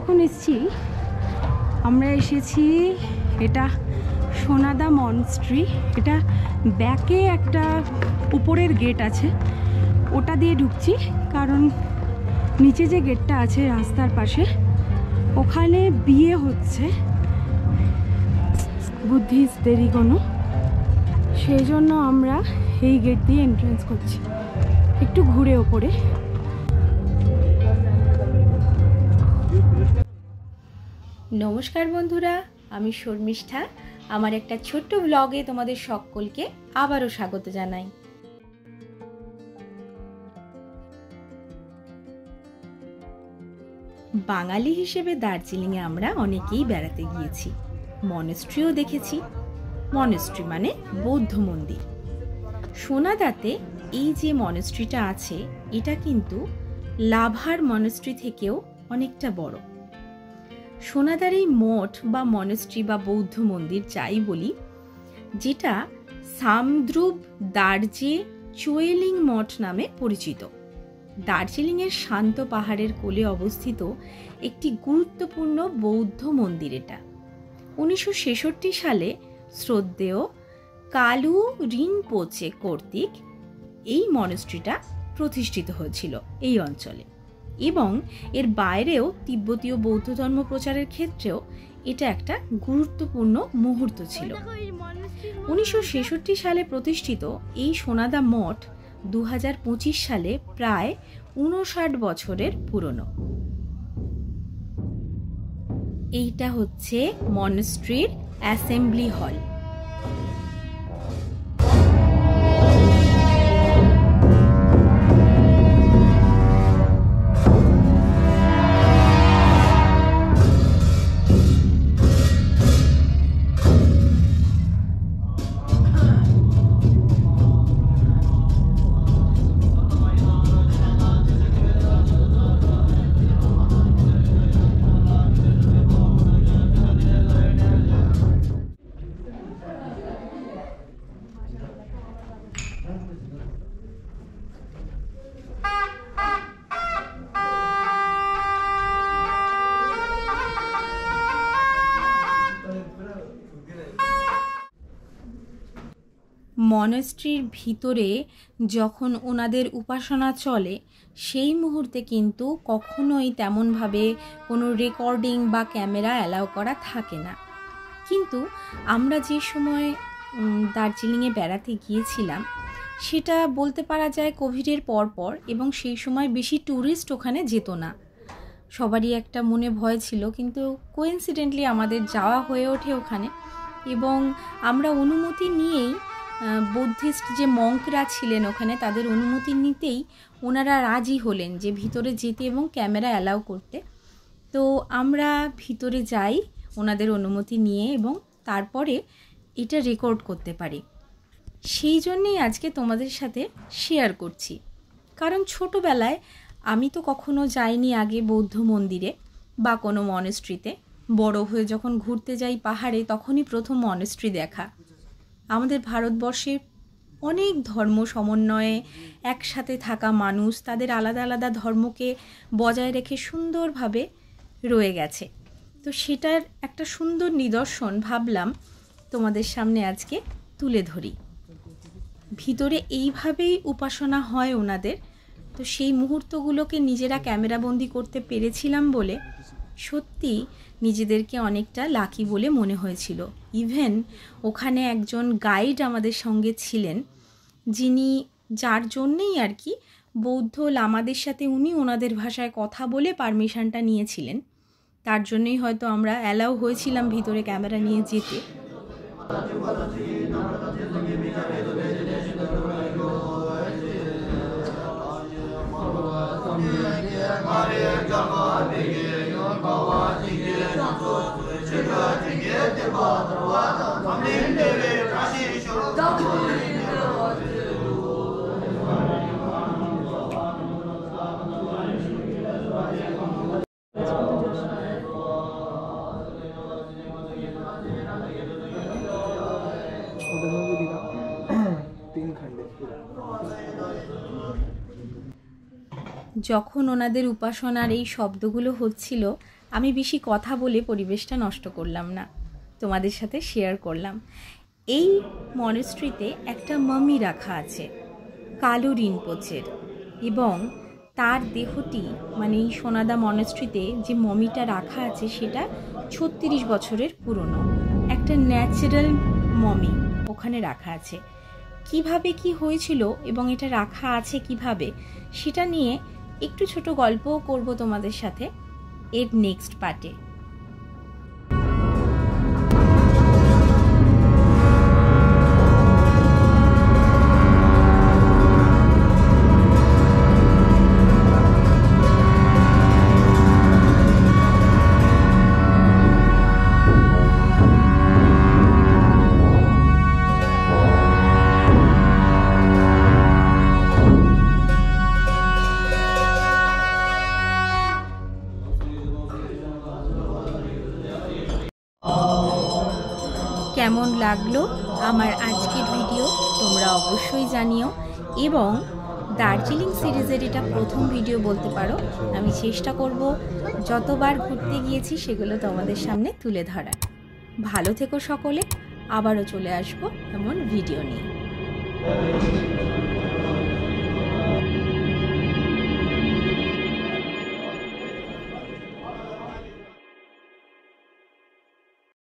এখন আমরা এসেছি, এটা সোনাদা মনস্ট্রি। এটা ব্যাকে একটা উপরের গেট আছে, ওটা দিয়ে ঢুকছি, কারণ নিচে যে গেটটা আছে রাস্তার পাশে, ওখানে বিয়ে হচ্ছে বুদ্ধিস্টদেরই কোনো, সেই জন্য আমরা এই গেট দিয়ে এন্ট্রান্স করছি। একটু ঘুরে ওপরে। নমস্কার বন্ধুরা, আমি শর্মিষ্ঠা। আমার একটা ছোট্ট ব্লগে তোমাদের সকলকে আবারও স্বাগত জানাই। বাঙালি হিসেবে দার্জিলিংয়ে আমরা অনেকেই বেড়াতে গিয়েছি, মনেস্ট্রিও দেখেছি। মনেস্ট্রি মানে বৌদ্ধ মন্দির। সোনাদাতে এই যে মনেস্ট্রিটা আছে, এটা কিন্তু লাভার মনেস্ট্রি থেকেও অনেকটা বড়। সোনাদার এই মঠ বা মনেস্ট্রি বা বৌদ্ধ মন্দির যাই বলি, যেটা সামদ্রুপ দার্জে চুয়েলিং মঠ নামে পরিচিত। দার্জিলিংয়ের শান্ত পাহাড়ের কোলে অবস্থিত একটি গুরুত্বপূর্ণ বৌদ্ধ মন্দির এটা। 1966 সালে শ্রদ্ধেয় কালু রিনপোচে কর্তৃক এই মনেস্ট্রিটা প্রতিষ্ঠিত হয়েছিল এই অঞ্চলে, এবং এর বাইরেও তিব্বতীয় বৌদ্ধ ধর্ম প্রচারের ক্ষেত্রেও এটা একটা গুরুত্বপূর্ণ মুহূর্ত ছিল। 1966 সালে প্রতিষ্ঠিত এই সোনাদা মঠ 2025 সালে প্রায় 59 বছরের পুরনো। এইটা হচ্ছে মনেস্ট্রির অ্যাসেম্বলি হল। মনেস্ট্রির ভিতরে যখন ওনাদের উপাসনা চলে, সেই মুহূর্তে কিন্তু কখনোই তেমনভাবে কোনো রেকর্ডিং বা ক্যামেরা অ্যালাউ করা থাকে না। কিন্তু আমরা যে সময় দার্জিলিংয়ে বেড়াতে গিয়েছিলাম, সেটা বলতে পারা যায় কোভিডের পরপর, এবং সেই সময় বেশি ট্যুরিস্ট ওখানে যেত না। সবারই একটা মনে ভয় ছিল, কিন্তু কোইন্সিডেন্টলি আমাদের যাওয়া হয়ে ওঠে ওখানে, এবং আমরা অনুমতি নিয়েই, বুদ্ধিস্ট যে মঙ্করা ছিলেন ওখানে, তাদের অনুমতি নিতেই ওনারা রাজি হলেন যে ভিতরে যেতে এবং ক্যামেরা অ্যালাউ করতে। তো আমরা ভিতরে যাই ওনাদের অনুমতি নিয়ে, এবং তারপরে এটা রেকর্ড করতে পারি। সেই জন্যেই আজকে তোমাদের সাথে শেয়ার করছি, কারণ ছোটোবেলায় আমি তো কখনো যাইনি আগে বৌদ্ধ মন্দিরে বা কোনো মনেস্ট্রিতে। বড় হয়ে যখন ঘুরতে যাই পাহাড়ে, তখনই প্রথম মনেস্ট্রি দেখা। আমাদের ভারতবর্ষে অনেক ধর্ম সমন্বয়ে একসাথে থাকা মানুষ তাদের আলাদা আলাদা ধর্মকে বজায় রেখে সুন্দরভাবে রয়ে গেছে। তো সেটার একটা সুন্দর নিদর্শন ভাবলাম তোমাদের সামনে আজকে তুলে ধরি। ভিতরে এইভাবেই উপাসনা হয় ওনাদের। তো সেই মুহূর্তগুলোকে নিজেরা ক্যামেরাবন্দি করতে পেরেছিলাম বলে সত্যি নিজেদেরকে অনেকটা লাকি বলে মনে হয়েছিল। ইভেন ওখানে একজন গাইড আমাদের সঙ্গে ছিলেন, যার জন্যেই আর কি বৌদ্ধ লামাদের সাথে উনি ওনাদের ভাষায় কথা বলে পারমিশনটা নিয়েছিলেন। তার জন্যই হয়তো আমরা অ্যালাউ হয়েছিলাম ভিতরে ক্যামেরা নিয়ে যেতে। যখন ওনাদের উপাসনার এই শব্দগুলো হচ্ছিল, আমি বেশি কথা বলে পরিবেশটা নষ্ট করলাম না, তোমাদের সাথে শেয়ার করলাম। এই মনেস্ট্রিতে একটা মামি রাখা আছে কালু রিনপোচের, এবং তার দেহটি মানে এই সোনাদা মনেস্ট্রিতে যে মমিটা রাখা আছে সেটা 36 বছরের পুরনো একটা ন্যাচারাল মমি ওখানে রাখা আছে। কিভাবে কি হয়েছিল এবং এটা রাখা আছে কিভাবে, সেটা নিয়ে একটু ছোট গল্পও করব তোমাদের সাথে এর নেক্সট পার্টে। কেমন লাগলো আমার আজকের ভিডিও তোমরা অবশ্যই জানিও, এবং দার্জিলিং সিরিজের এটা প্রথম ভিডিও বলতে পারো। আমি চেষ্টা করব যতবার ঘুরতে গিয়েছি সেগুলো তোমাদের সামনে তুলে ধরার। ভালো থেকো সকলে, আবারও চলে আসবো এমন ভিডিও নিয়ে।